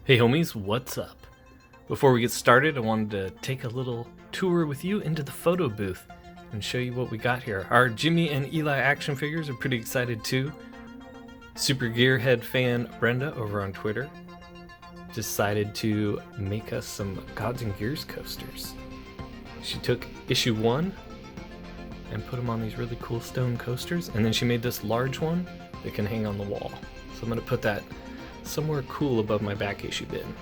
Hey homies, what's up? Before we get started, I wanted to take a little tour with you into the photo booth and show you what we got here. Our Jimmy and Eli action figures are pretty excited too. Super Gearhead fan Brenda over on Twitter decided to make us some Gods and Gears coasters. She took issue 1 and put them on these really cool stone coasters, and then she made this large one that can hang on the wall. So I'm going to put that somewhere cool above my back issue bin.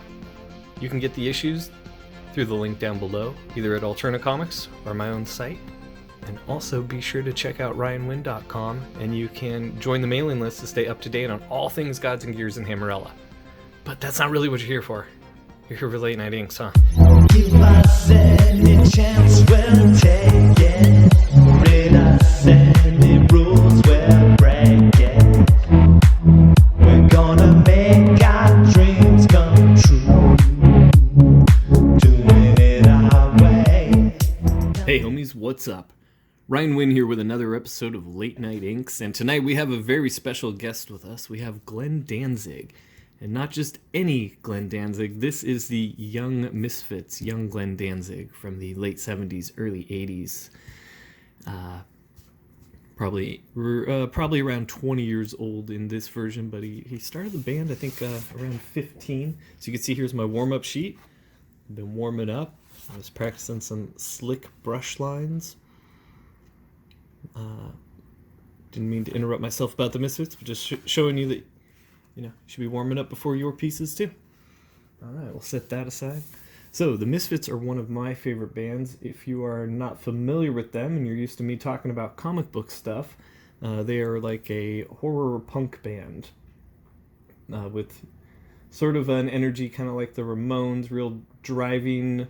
You can get the issues through the link down below, either at Alterna Comics or my own site. And also be sure to check out RyanWinn.com, and you can join the mailing list to stay up to date on all things Gods and Gears and Hammerella. But that's not really what you're here for. You're here for Late Night INKS, huh? If I said any chance, we'll take it. Read us any rules, we'll break it. We're gonna make our dreams come true. Doing it our way. Hey homies, what's up? Ryan Winn here with another episode of Late Night INKS, and tonight we have a very special guest with us. We have Glenn Danzig, and not just any Glenn Danzig. This is the young Misfits, young Glenn Danzig from the late 70s, early 80s. Probably around 20 years old in this version, but he started the band, I think, around 15. So you can see here's my warm-up sheet. I've been warming up. I was practicing some slick brush lines. Didn't mean to interrupt myself about the Misfits, but just showing you that, you should be warming up before your pieces too. All right, we'll set that aside. So the Misfits are one of my favorite bands. If you are not familiar with them and you're used to me talking about comic book stuff, they are like a horror punk band with sort of an energy kind of like the Ramones, real driving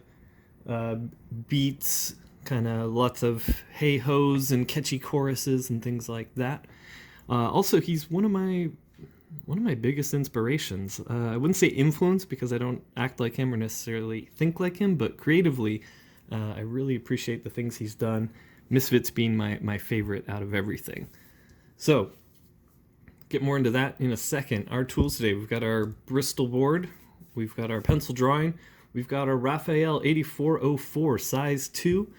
beats, kind of lots of hey-ho's and catchy choruses and things like that. Also, he's one of my biggest inspirations. I wouldn't say influence because I don't act like him or necessarily think like him, but creatively, I really appreciate the things he's done. Misfits being my favorite out of everything. So, get more into that in a second. Our tools today, we've got our Bristol board, we've got our pencil drawing, we've got our Raphael 8404 size 2.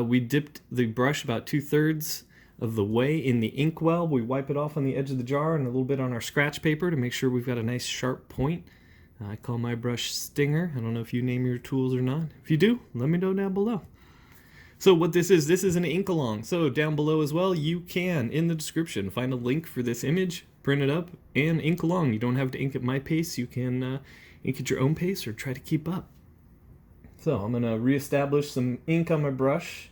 We dipped the brush about 2/3 of the way in the inkwell. We wipe it off on the edge of the jar and a little bit on our scratch paper to make sure we've got a nice sharp point. I call my brush Stinger. I don't know if you name your tools or not. If you do, let me know down below. So what this is an ink along. So down below as well, you can, in the description, find a link for this image, print it up, and ink along. You don't have to ink at my pace. You can ink at your own pace or try to keep up. So I'm going to reestablish some ink on my brush.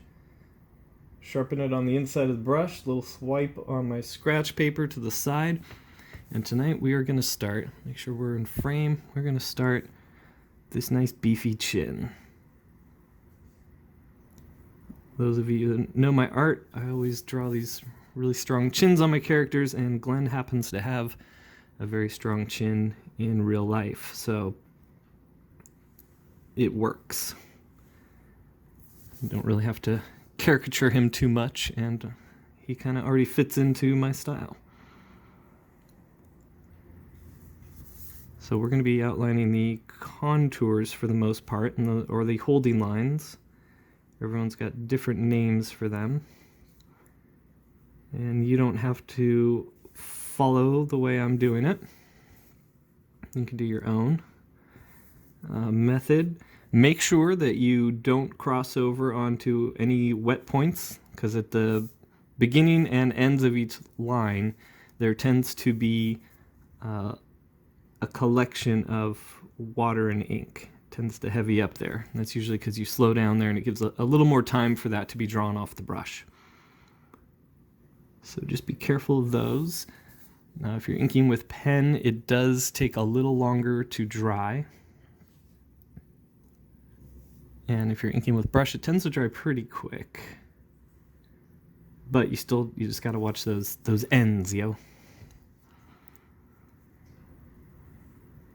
Sharpen it on the inside of the brush, little swipe on my scratch paper to the side. And tonight we are going to start, make sure we're in frame, we're going to start this nice beefy chin. Those of you that know my art, I always draw these really strong chins on my characters, and Glenn happens to have a very strong chin in real life, so it works. You don't really have to caricature him too much, and he kind of already fits into my style. So we're going to be outlining the contours for the most part, or the holding lines. Everyone's got different names for them, and you don't have to follow the way I'm doing it. You can do your own method. Make sure that you don't cross over onto any wet points, because at the beginning and ends of each line, there tends to be a collection of water and ink. It tends to heavy up there. And that's usually because you slow down there, and it gives a little more time for that to be drawn off the brush. So just be careful of those. Now, if you're inking with pen, it does take a little longer to dry. And if you're inking with brush, it tends to dry pretty quick. But you just gotta watch those ends, yo.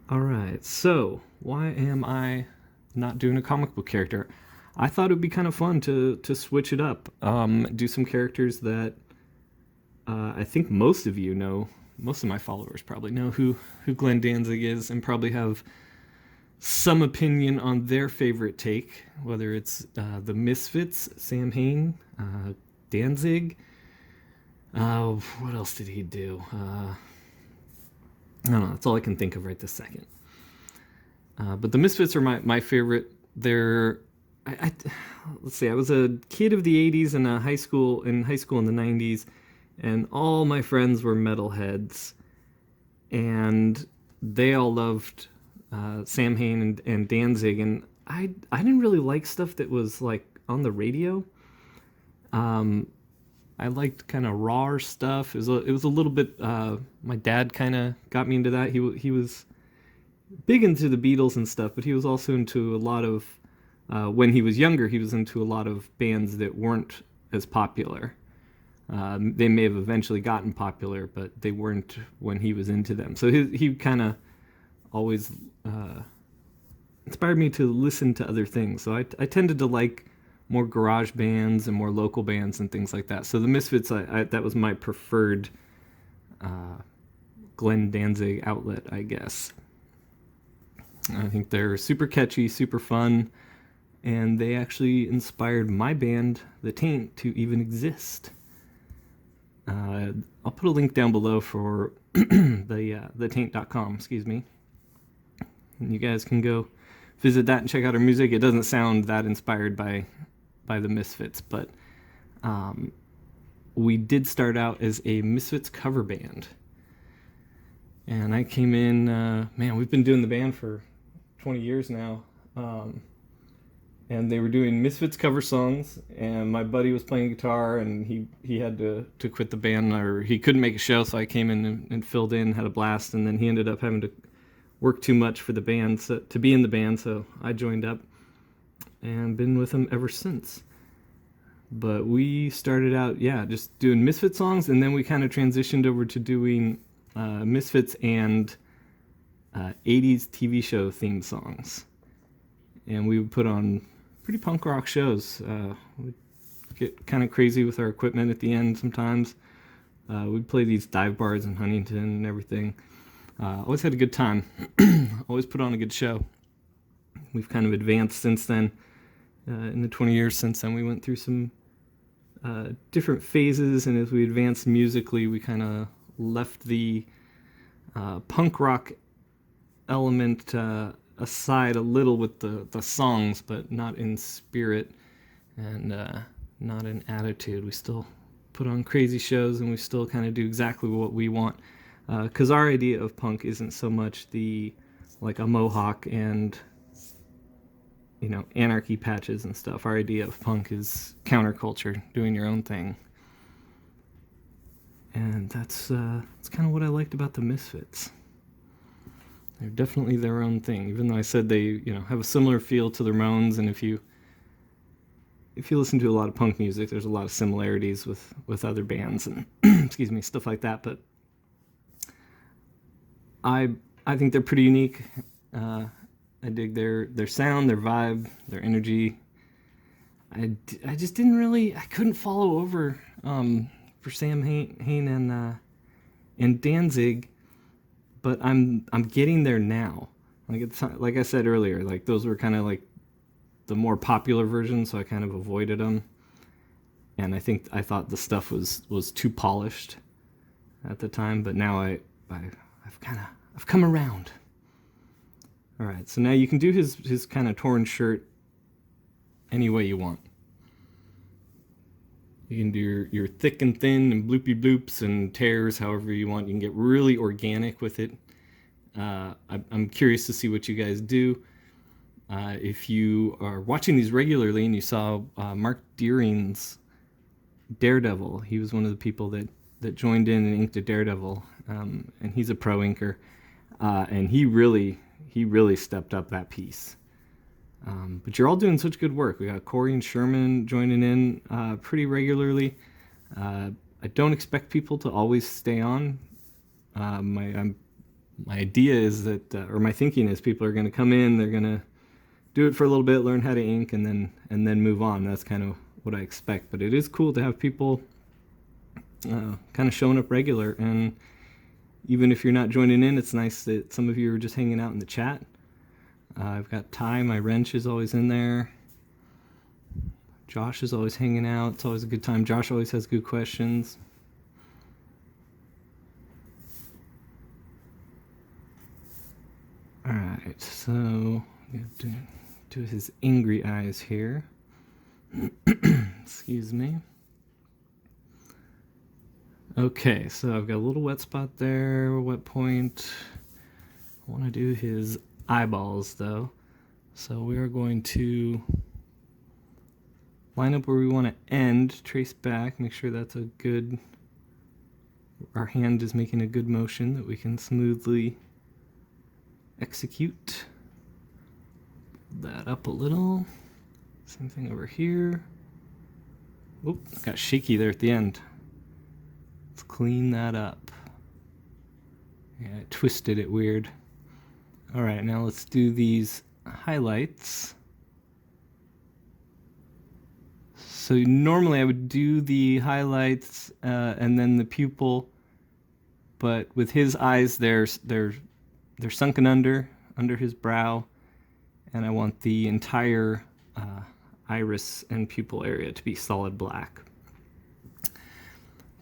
Alright, so why am I not doing a comic book character? I thought it would be kind of fun to switch it up. Do some characters that I think most of you know, most of my followers probably know who Glenn Danzig is, and probably have some opinion on their favorite take, whether it's the Misfits, Samhain, Danzig. What else did he do? I don't know. That's all I can think of right this second. But the Misfits are my favorite. Let's see. I was a kid of the '80s and high school in the '90s, and all my friends were metalheads, and they all loved Samhain and Danzig, and I didn't really like stuff that was like on the radio. I liked kind of raw stuff. It was a little bit. My dad kind of got me into that. He was big into the Beatles and stuff, but he was also into a lot of. When he was younger, he was into a lot of bands that weren't as popular. They may have eventually gotten popular, but they weren't when he was into them. So he kind of always inspired me to listen to other things. So I tended to like more garage bands and more local bands and things like that. So the Misfits, that was my preferred Glenn Danzig outlet, I guess. I think they're super catchy, super fun, and they actually inspired my band, The Taint, to even exist. I'll put a link down below for thetaint.com, excuse me. And you guys can go visit that and check out our music. It doesn't sound that inspired by the Misfits, but we did start out as a Misfits cover band. And I came in, man, we've been doing the band for 20 years now. And they were doing Misfits cover songs, and my buddy was playing guitar, and he had to quit the band, or he couldn't make a show, so I came in and filled in, had a blast, and then he ended up having to work too much for the band to be in the band, so I joined up and been with him ever since. But we started out, just doing Misfits songs, and then we kind of transitioned over to doing Misfits and 80s TV show theme songs. And we would put on pretty punk rock shows. We'd get kind of crazy with our equipment at the end sometimes. We'd play these dive bars in Huntington and everything. Always had a good time. Always put on a good show. We've kind of advanced since then. In the 20 years since then, we went through some different phases, and as we advanced musically, we kind of left the punk rock element aside a little with the songs, but not in spirit and not in attitude. We still put on crazy shows, and we still kind of do exactly what we want, because our idea of punk isn't so much like a mohawk and anarchy patches and stuff. Our idea of punk is counterculture, doing your own thing, and that's kind of what I liked about the Misfits. They're definitely their own thing, even though I said they, have a similar feel to the Ramones, and if you listen to a lot of punk music, there's a lot of similarities with other bands and excuse me, stuff like that. But I think they're pretty unique. I dig their sound, their vibe, their energy. I just I couldn't follow over for Samhain and Danzig. But I'm getting there now. Like I said earlier, like those were kind of like the more popular versions, so I kind of avoided them. And I thought the stuff was too polished at the time, but now I've come around. All right, so now you can do his kind of torn shirt any way you want. You can do your thick and thin and bloopy bloops and tears however you want. You can get really organic with it. I'm curious to see what you guys do. If you are watching these regularly and you saw Mark Deering's Daredevil, he was one of the people that joined in and inked a Daredevil, and he's a pro inker, and he really stepped up that piece. But you're all doing such good work. We got Corey and Sherman joining in pretty regularly. I don't expect people to always stay on. My idea is that, or my thinking is, people are going to come in, they're going to do it for a little bit, learn how to ink, and then move on. That's kind of what I expect. But it is cool to have people kind of showing up regular. And even if you're not joining in, it's nice that some of you are just hanging out in the chat. I've got Ty, my wrench is always in there. Josh is always hanging out. It's always a good time. Josh always has good questions. Alright, so I'm going to do his angry eyes here. Excuse me. Okay, so I've got a little wet spot there, wet point. I want to do his eyeballs though. So we are going to line up where we want to end, trace back, make sure that's a good, our hand is making a good motion that we can smoothly execute. Build that up a little. Same thing over here. Oop, got shaky there at the end. Let's clean that up. Yeah, I twisted it weird. All right, now let's do these highlights. So normally I would do the highlights and then the pupil, but with his eyes, they're sunken under his brow, and I want the entire iris and pupil area to be solid black.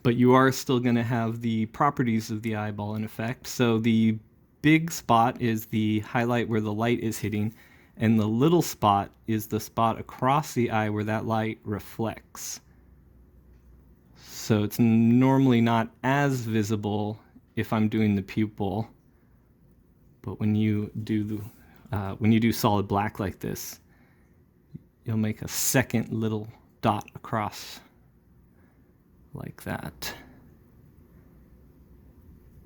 But you are still going to have the properties of the eyeball in effect. So the big spot is the highlight where the light is hitting, and the little spot is the spot across the eye where that light reflects. So it's normally not as visible if I'm doing the pupil, but when you do solid black like this, you'll make a second little dot across like that.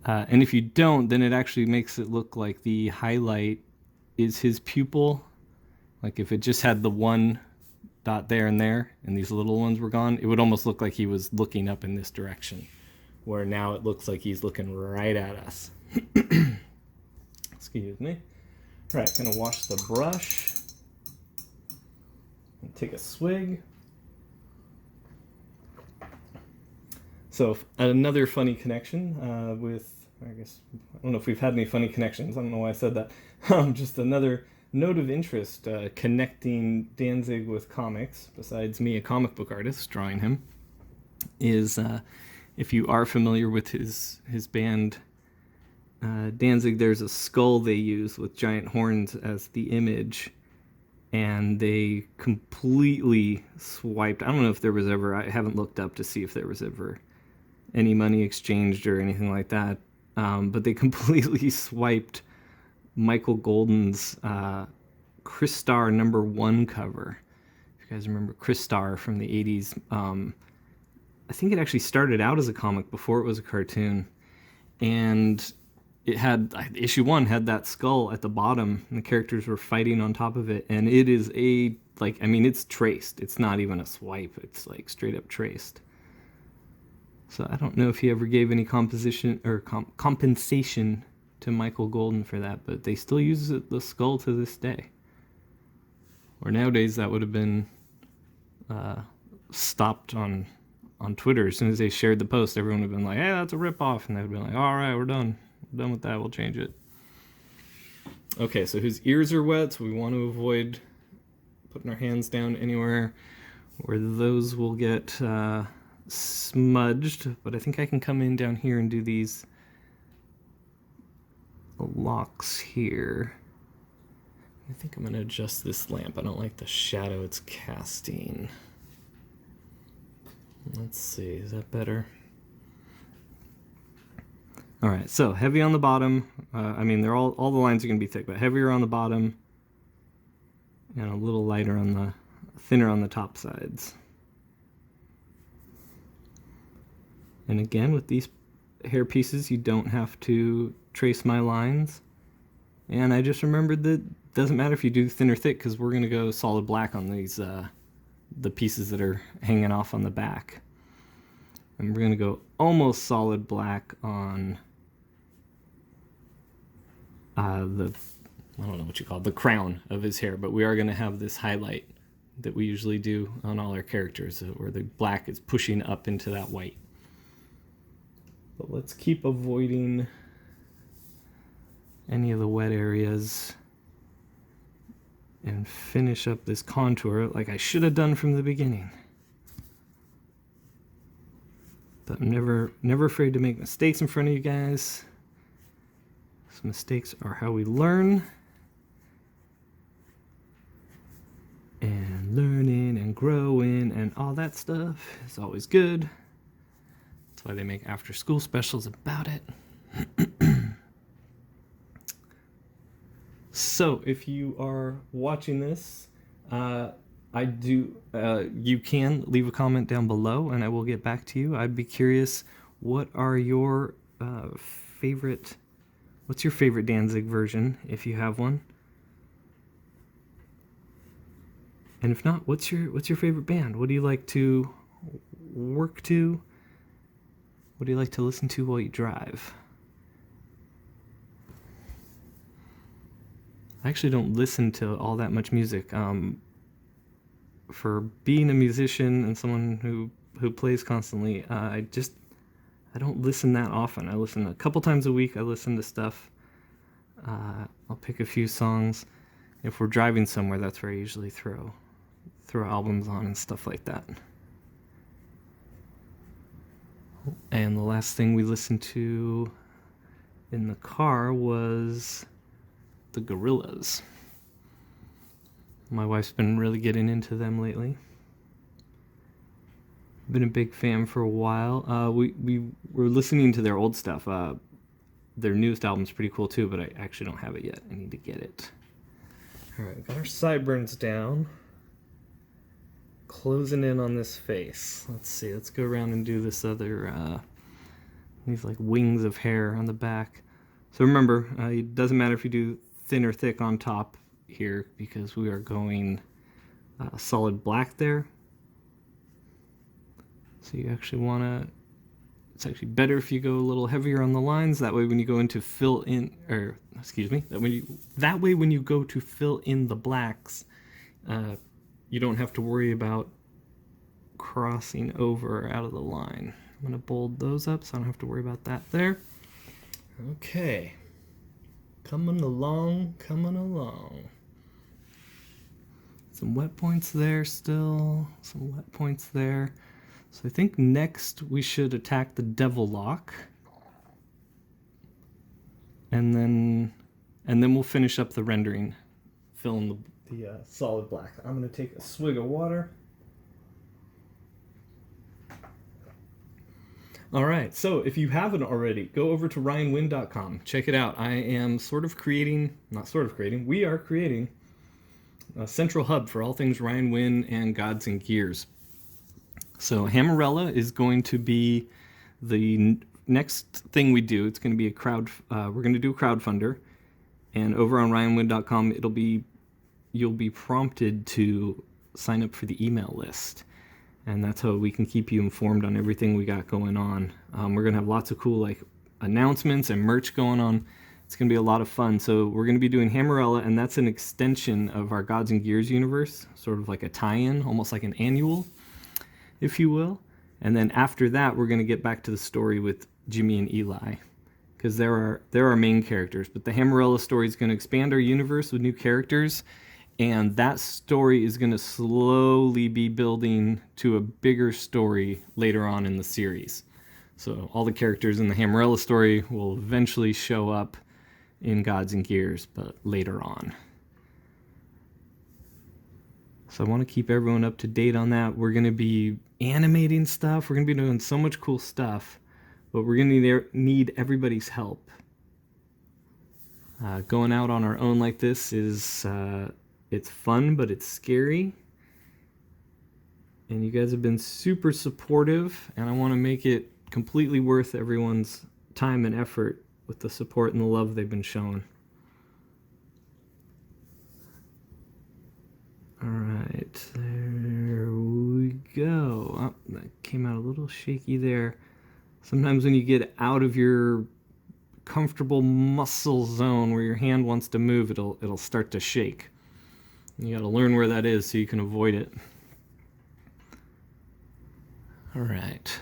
And if you don't, then it actually makes it look like the highlight is his pupil. Like if it just had the one dot there and these little ones were gone, it would almost look like he was looking up in this direction, where now it looks like he's looking right at us. Excuse me. All right, gonna wash the brush and take a swig. So another funny connection with, I guess, I don't know if we've had any funny connections. I don't know why I said that. Just another note of interest connecting Danzig with comics, besides me, a comic book artist, drawing him, is if you are familiar with his band Danzig, there's a skull they use with giant horns as the image, and they completely swiped. I don't know if there was ever, I haven't looked up to see if there was ever any money exchanged or anything like that, but they completely swiped Michael Golden's Chris Star #1 cover. If you guys remember Chris Star from the 80s, I think it actually started out as a comic before it was a cartoon, and it had, issue 1 had that skull at the bottom, and the characters were fighting on top of it, and it is it's traced. It's not even a swipe. It's like straight up traced. So I don't know if he ever gave any compensation to Michael Golden for that, but they still use the skull to this day. Or nowadays that would have been stopped on Twitter. As soon as they shared the post, everyone would have been like, hey, that's a ripoff, and they would be like, all right, we're done with that, we'll change it. Okay, so his ears are wet, so we want to avoid putting our hands down anywhere where those will get smudged, but I think I can come in down here and do these locks here. I think I'm going to adjust this lamp. I don't like the shadow it's casting. Let's see, is that better? All right, so heavy on the bottom. They're all the lines are going to be thick, but heavier on the bottom and a little lighter thinner on the top sides. And again, with these hair pieces, you don't have to trace my lines. And I just remembered that it doesn't matter if you do thin or thick, because we're going to go solid black on these, the pieces that are hanging off on the back. And we're going to go almost solid black on I don't know what you call it, the crown of his hair, but we are going to have this highlight that we usually do on all our characters, where the black is pushing up into that white. But let's keep avoiding any of the wet areas. and finish up this contour like I should have done from the beginning. But I'm never afraid to make mistakes in front of you guys. Some mistakes are how we learn. And learning and growing and all that stuff is always good. That's why they make after school specials about it. So if you are watching this, you can leave a comment down below and I will get back to you. I'd be curious, what are your what's your favorite Danzig version, if you have one? And if not, what's your favorite band? What do you like to work to? What do you like to listen to while you drive? I actually don't listen to all that much music. For being a musician and someone who plays constantly, I don't listen that often. I listen a couple times a week. I listen to stuff. I'll pick a few songs. If we're driving somewhere, that's where I usually throw albums on and stuff like that. And the last thing we listened to in the car was the Gorillaz. My wife's been really getting into them lately. Been a big fan for a while. We were listening to their old stuff. Their newest album's pretty cool too, but I actually don't have it yet. I need to get it. All right, got our sideburns down. Closing in on this face. Let's see. Let's go around and do this other, these like wings of hair on the back. So remember, it doesn't matter if you do thin or thick on top here because we are going solid black there. So you actually want to, it's actually better if you go a little heavier on the lines. That way when you go into fill in, or excuse me, that way when you go to fill in the blacks, you don't have to worry about crossing over out of the line. I'm going to bold those up so I don't have to worry about that there. Okay. Coming along. Some wet points there still. Some wet points there. So I think next we should attack the devil lock. And then we'll finish up the rendering. Fill in the solid black. I'm going to take a swig of water. All right, so if you haven't already, go over to ryanwinn.com. Check it out. I am we are creating a central hub for all things Ryan Winn and Gods and Gears. So Hammerella is going to be the next thing we do. It's going to be we're going to do a crowdfunder. And over on ryanwinn.com, you'll be prompted to sign up for the email list. And that's how we can keep you informed on everything we got going on. We're going to have lots of cool announcements and merch going on. It's going to be a lot of fun. So we're going to be doing Hammerella, and that's an extension of our Gods and Gears universe, sort of like a tie-in, almost like an annual, if you will. And then after that, we're going to get back to the story with Jimmy and Eli, because they're our main characters. But the Hammerella story is going to expand our universe with new characters. And that story is going to slowly be building to a bigger story later on in the series. So all the characters in the Hammerella story will eventually show up in Gods and Gears, but later on. So I want to keep everyone up to date on that. We're going to be animating stuff. We're going to be doing so much cool stuff, but we're going to need everybody's help. Going out on our own like this is... it's fun, but it's scary. And you guys have been super supportive, and I want to make it completely worth everyone's time and effort with the support and the love they've been shown. All right, there we go. Oh, that came out a little shaky there. Sometimes when you get out of your comfortable muscle zone where your hand wants to move, it'll start to shake. You got to learn where that is so you can avoid it. All right.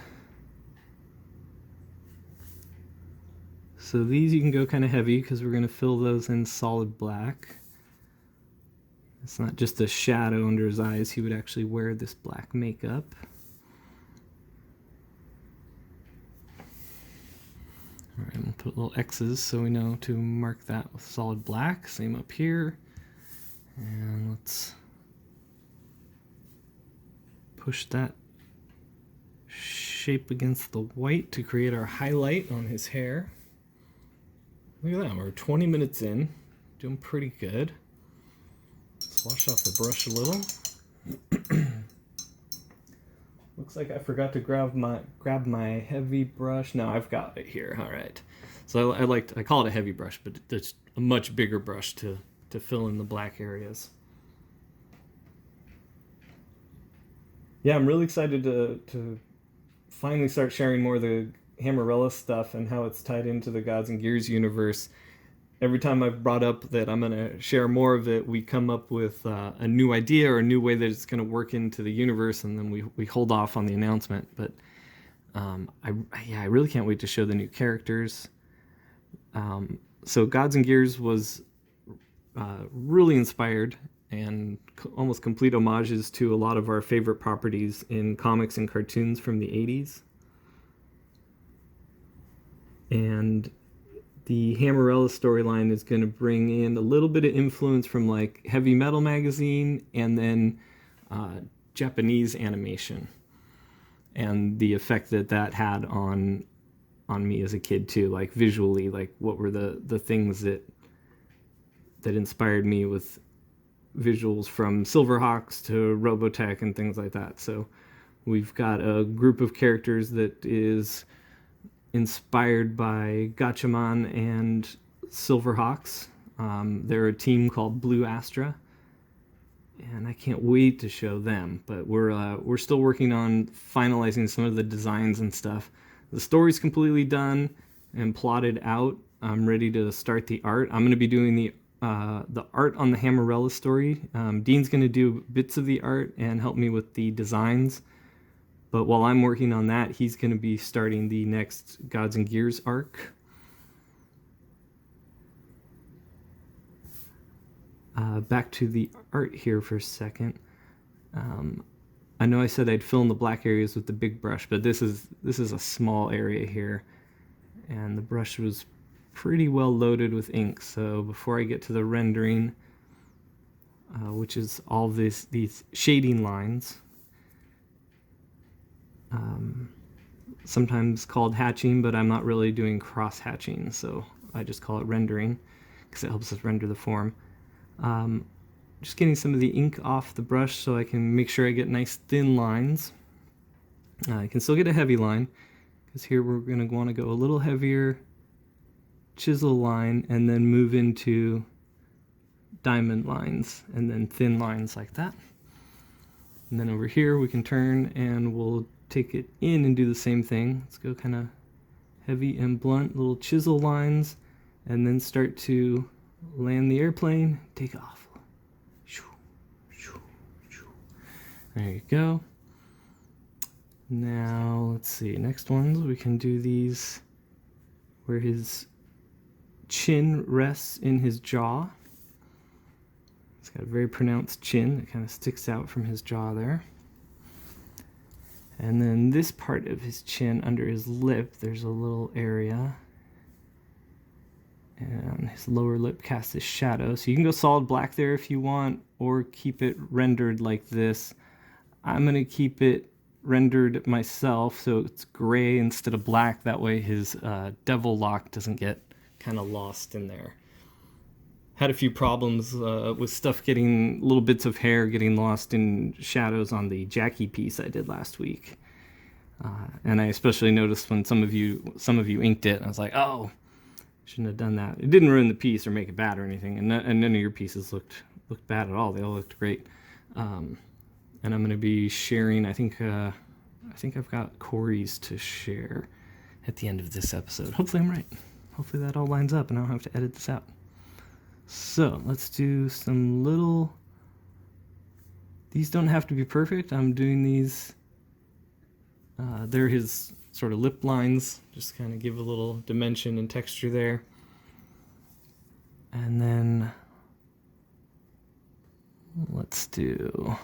So these you can go kind of heavy because we're going to fill those in solid black. It's not just a shadow under his eyes. He would actually wear this black makeup. All right, I'm gonna put little X's so we know to mark that with solid black. Same up here. And let's push that shape against the white to create our highlight on his hair. Look at that, we're 20 minutes in, doing pretty good. Let's wash off the brush a little. Looks like I forgot to grab my heavy brush. No, I've got it here. All right. So I call it a heavy brush, but it's a much bigger brush to fill in the black areas. Yeah, I'm really excited to finally start sharing more of the Hammerella stuff and how it's tied into the Gods and Gears universe. Every time I've brought up that I'm going to share more of it, we come up with a new idea or a new way that it's going to work into the universe, and then we hold off on the announcement. But I really can't wait to show the new characters. So Gods and Gears was really inspired and almost complete homages to a lot of our favorite properties in comics and cartoons from the 80s. And the Hammerella storyline is going to bring in a little bit of influence from like Heavy Metal magazine and then Japanese animation, and the effect that had on me as a kid too, like visually, like what were the things that inspired me with visuals from Silverhawks to Robotech and things like that. So we've got a group of characters that is inspired by Gatchaman and Silverhawks. They're a team called Blue Astra, and I can't wait to show them. But we're still working on finalizing some of the designs and stuff. The story's completely done and plotted out. I'm ready to start the art. I'm going to be doing the art on the Hammerella story. Dean's going to do bits of the art and help me with the designs. But while I'm working on that, he's going to be starting the next Gods and Gears arc. Back to the art here for a second. I know I said I'd fill in the black areas with the big brush, but this is a small area here, and the brush was pretty well loaded with ink. So before I get to the rendering, which is all these shading lines, sometimes called hatching, but I'm not really doing cross hatching, so I just call it rendering because it helps us render the form. Just getting some of the ink off the brush so I can make sure I get nice thin lines. I can still get a heavy line, because here we're going to want to go a little heavier chisel line and then move into diamond lines and then thin lines like that. And then over here we can turn and we'll take it in and do the same thing. Let's go kind of heavy and blunt, little chisel lines, and then start to land the airplane, take off. There you go. Now let's see, next ones we can do these where his chin rests in his jaw. He's got a very pronounced chin that kind of sticks out from his jaw there. And then this part of his chin under his lip, there's a little area. And his lower lip casts this shadow. So you can go solid black there if you want, or keep it rendered like this. I'm going to keep it rendered myself so it's gray instead of black. That way his devil lock doesn't get kind of lost in there. Had a few problems with stuff getting, little bits of hair getting lost in shadows on the Jackie piece I did last week. And I especially noticed when some of you inked it. I was like, oh, shouldn't have done that. It didn't ruin the piece or make it bad or anything, and none of your pieces looked bad at all. They all looked great. And I'm going to be sharing, I think I've got Corey's to share at the end of this episode. Hopefully I'm right. Hopefully that all lines up and I don't have to edit this out. So let's do some little, these don't have to be perfect. I'm doing these, they're his sort of lip lines, just kind of give a little dimension and texture there. And then let's do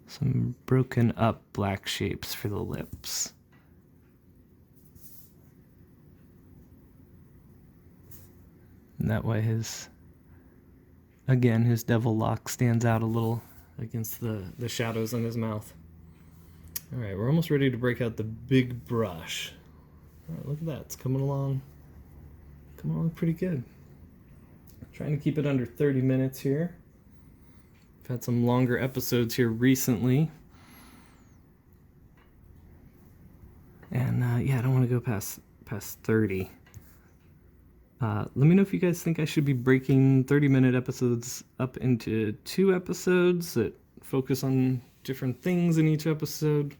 some broken up black shapes for the lips. And that way his devil lock stands out a little against the shadows on his mouth. All right, we're almost ready to break out the big brush. All right, look at that, it's coming along pretty good. Trying to keep it under 30 minutes here. I've had some longer episodes here recently. And yeah, I don't want to go past 30. Let me know if you guys think I should be breaking 30-minute episodes up into 2 episodes that focus on different things in each episode.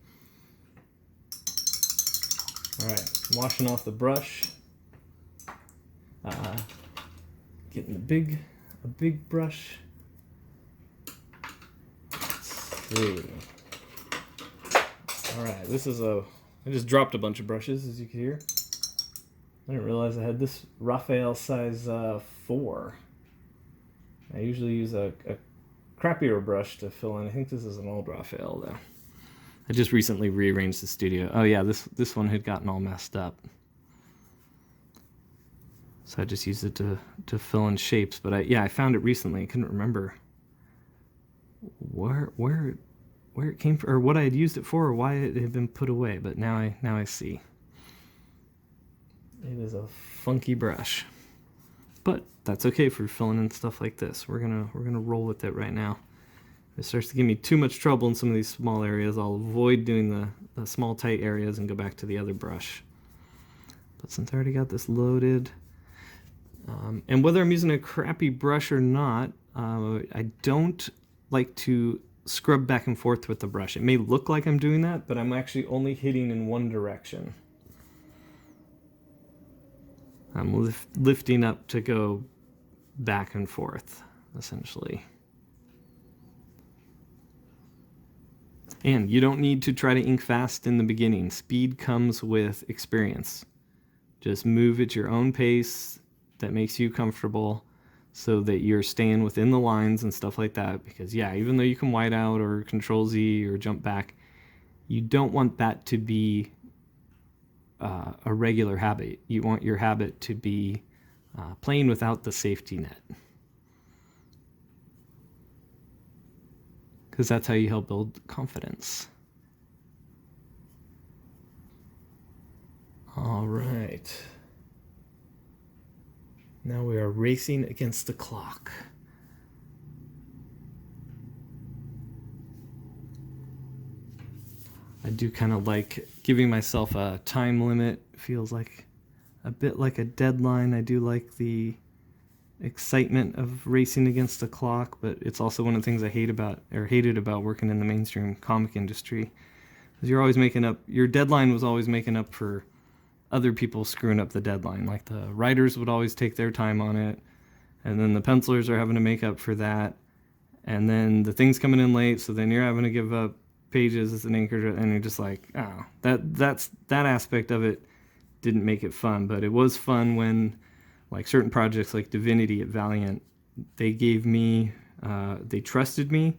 All right, washing off the brush. Getting a big brush. Let's see. All right, I just dropped a bunch of brushes, as you can hear. I didn't realize I had this Raphael size 4. I usually use a crappier brush to fill in. I think this is an old Raphael, though. I just recently rearranged the studio. Oh yeah, this one had gotten all messed up. So I just used it to fill in shapes. But I found it recently. I couldn't remember where it came from, or what I had used it for, or why it had been put away. But now I see. It is a funky brush, but that's okay for filling in stuff like this. We're gonna roll with it right now. If it starts to give me too much trouble in some of these small areas, I'll avoid doing the small tight areas and go back to the other brush. But since I already got this loaded, and whether I'm using a crappy brush or not, I don't like to scrub back and forth with the brush. It may look like I'm doing that, but I'm actually only hitting in one direction. I'm lifting up to go back and forth, essentially. And you don't need to try to ink fast in the beginning. Speed comes with experience. Just move at your own pace that makes you comfortable so that you're staying within the lines and stuff like that. Because yeah, even though you can white out or Control Z or jump back, you don't want that to be a regular habit. You want your habit to be playing without the safety net. Because that's how you help build confidence. All right. Now we are racing against the clock. I do kind of like giving myself a time limit. Feels like a bit like a deadline. I do like the excitement of racing against the clock, but it's also one of the things I hated about working in the mainstream comic industry. Because you're always making up, your deadline was always making up for other people screwing up the deadline. Like the writers would always take their time on it, and then the pencilers are having to make up for that, and then the thing's coming in late, so then you're having to give up pages as an inker, and you're just like, oh, that aspect of it didn't make it fun. But it was fun when, like, certain projects like Divinity at Valiant, they gave me, they trusted me,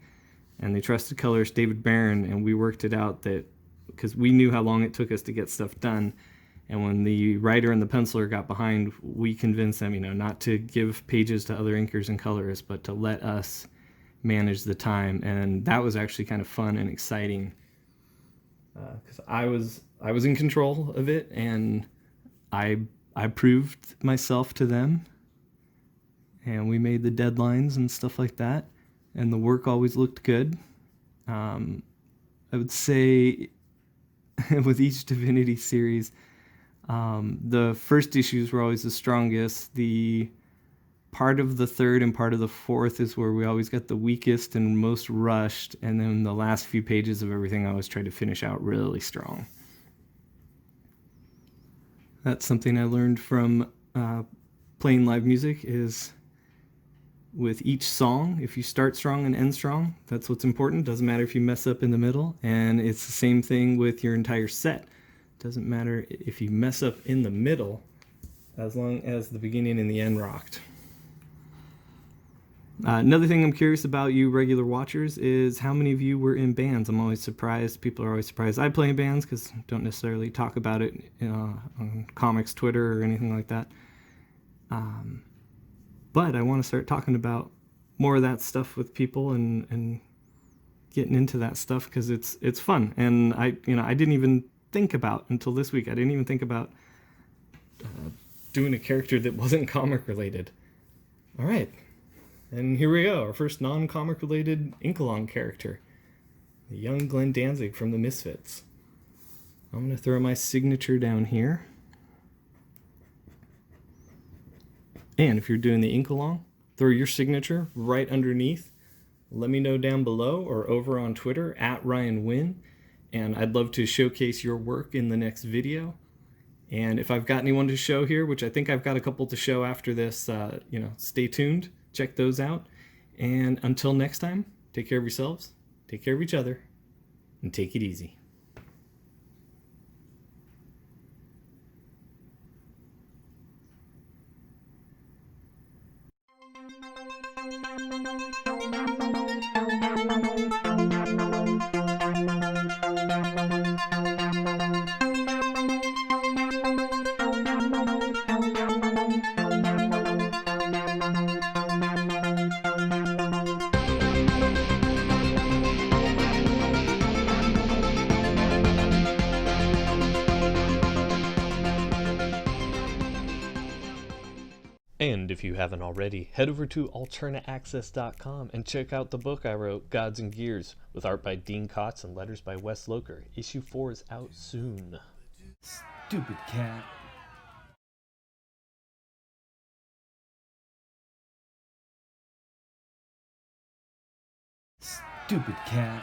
and they trusted colorist David Barron, and we worked it out that, because we knew how long it took us to get stuff done, and when the writer and the penciler got behind, we convinced them, not to give pages to other inkers and colorists, but to let us manage the time. And that was actually kind of fun and exciting, because I was in control of it, and I proved myself to them, and we made the deadlines and stuff like that, and the work always looked good. I would say with each Divinity series, the first issues were always the strongest. The part of the third and part of the fourth is where we always got the weakest and most rushed, and then the last few pages of everything I always tried to finish out really strong. That's something I learned from playing live music, is with each song, if you start strong and end strong, that's what's important. Doesn't matter if you mess up in the middle, and it's the same thing with your entire set. Doesn't matter if you mess up in the middle, as long as the beginning and the end rocked. Another thing I'm curious about, you regular watchers, is how many of you were in bands. I'm always surprised. People are always surprised I play in bands because I don't necessarily talk about it on comics Twitter or anything like that. But I want to start talking about more of that stuff with people and getting into that stuff because it's fun. And I didn't even think about until this week. I didn't even think about doing a character that wasn't comic related. All right. And here we go, our first non-comic related Inkalong character, the young Glenn Danzig from the Misfits. I'm going to throw my signature down here. And if you're doing the Inkalong, throw your signature right underneath. Let me know down below or over on Twitter at Ryan Winn. And I'd love to showcase your work in the next video. And if I've got anyone to show here, which I think I've got a couple to show after this, stay tuned. Check those out. And until next time, take care of yourselves, take care of each other, and take it easy. And if you haven't already, head over to alternataccess.com and check out the book I wrote, Gods and Gears, with art by Dean Kotz and letters by Wes Loker. Issue 4 is out soon. Stupid cat. Stupid cat.